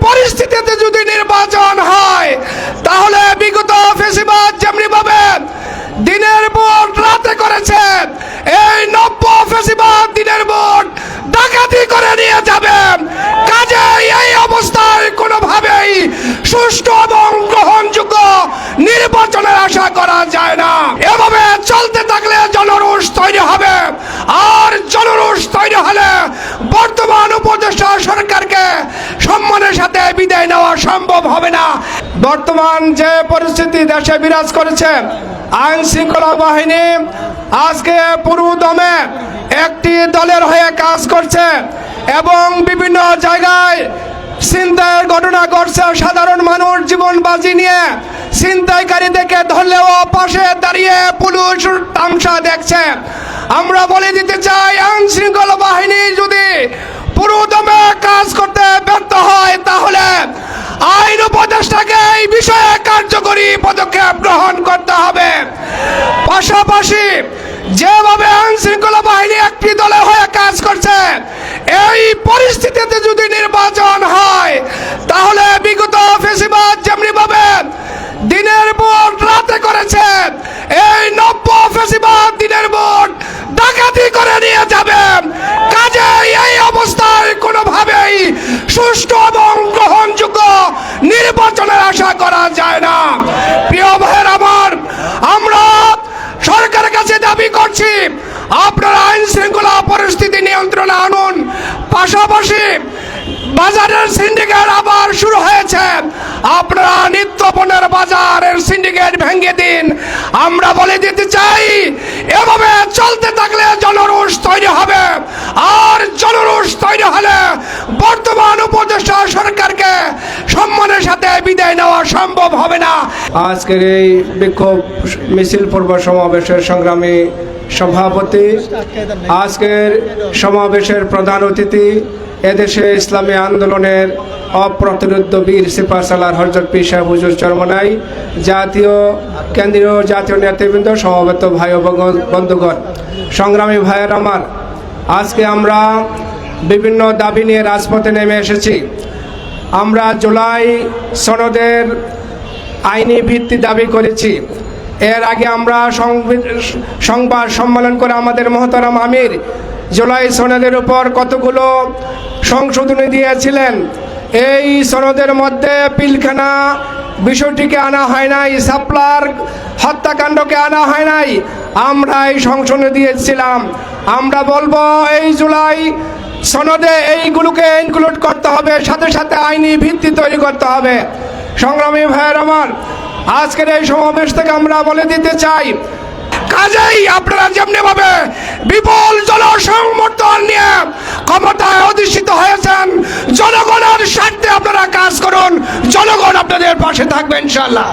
পরিস্থিতিতে যদি নির্বাচন হয় তাহলে বিগত ফেসিবাদ যেমনি ভাবে দিনের ভোট রাতে করেছে, এই নব্য ফেসিবাদ দিনের ভোট ডাকাতি করে নিয়ে যাবে। কাজেই এই অবস্থায় কোনোভাবেই সুষ্ঠু এবং গ্রহণযোগ্য নির্বাচনের আশা করা যায় না। এভাবে চলতে থাকলে জনরোষ তৈরি হবে, আর জনরোষ তৈরি হলে বর্তমান উপদেষ্টা সরকারকে সম্মানের সাথে বিদায় নেওয়া সম্ভব হবে না। বর্তমান যে পরিস্থিতি দেশে বিরাজ করেছে, আইন শৃঙ্খলা বাহিনী আজকে পুরো দমে একটি দলের হয়ে কাজ করছে এবং বিভিন্ন জায়গায় ছিনতাইয়ের ঘটনা ঘটছে। সাধারণ মানুষ জীবন বাজি নিয়ে ছিনতাইকারীদেরকে ধরলেও পাশে দাঁড়িয়ে পুলিশ তামসা দেখছে। আমরা বলে দিতে চাই, আইন শৃঙ্খলা বাহিনী যদি পুরো দমে কাজ করতে ব্যর্থ হয় তাহলে আইন উপদেষ্টাকে এই বিষয়ে কার্যকরী পদক্ষেপ গ্রহণ করতে হবে। পাশাপাশি যেভাবে আইন শৃঙ্খলা বাহিনী একটি দলে হয়ে কাজ করছে, এই পরিস্থিতিতে যদি নির্বাচন হয় তাহলে বিগত ফেসিবাদ যেমনি ভাবে দিনের ভোট রাতে করেছে, এই নব্য ফেসিবাদ দিনের ভোট ডাকাতি করে নিয়ে যাবে। কাজেই এই অবস্থায় কোনোভাবেই সুষ্ঠু এবং গ্রহণযোগ্য নির্বাচনের আশা করা যায় না। প্রিয় ভাইয়ের আমার, আমরা সরকারের কাছে দাবি করছি, আপনারা আইন শৃঙ্খলা পরিস্থিতি নিয়ন্ত্রণে আনুন। পাশাপাশি বাজারের সিন্ডিকেট আবার শুরু হয়েছে, আপনারা নিত্য পণ্যের বাজারের সিন্ডিকেট ভেঙে দিন। আমরা বলে দিতে চাই, এভাবে চলতে থাকলে জনরোষ তৈরি হবে, আর জনরোষ তৈরি হলে বর্তমান উপদেষ্টা সরকারকে সম্মানের সাথে বিদায় নেওয়া সম্ভব হবে না। আজকের এই বিক্ষোভ মিছিল পূর্ব সমাবেশের সংগ্রামী সভাপতি, আজকের সমাবেশের প্রধান অতিথি, এদেশে ইসলামী আন্দোলনের অপ্রতিরোধ্য বীর সিপাহসালার হযরত পীর সাহেব হুজুর চরমনাই, কেন্দ্রীয় জাতীয় নেতৃবৃন্দ, সমবেত ভাই ও বন্ধুগণ, সংগ্রামী ভাইয়ের আমার, আজকে আমরা বিভিন্ন দাবি নিয়ে রাজপথে নেমে এসেছি। আমরা জুলাই সনদের আইনি ভিত্তি দাবি করেছি। এর আগে আমরা সংবাদ সম্মেলন করে আমাদের মহতারাম আমির জুলাই সনদের উপর কতগুলো সংশোধনী দিয়েছিলেন। এই সনদের মধ্যে পিলখানা বিষয়টিকে আনা হয় নাই, সাপলার হত্যাকাণ্ডকে আনা হয় নাই। আমরা এই সংশোধনী দিয়েছিলাম। আমরা বলবো, এই জুলাই সনদে এইগুলোকে ইনক্লুড করতে হবে, সাথে সাথে আইনি ভিত্তি তৈরি করতে হবে। সংগ্রামী ভাইয়ের আমার, আজকের এই সমাবেশ থেকে আমরা বলে দিতে চাই, কাজেই আপনারা যেমনি ভাবে বিপুল জনসমর্থন নিয়ে ক্ষমতায় অধিষ্ঠিত হয়েছেন, জনগণের স্বার্থে আপনারা কাজ করুন, জনগণ আপনাদের পাশে থাকবে ইনশাআল্লাহ।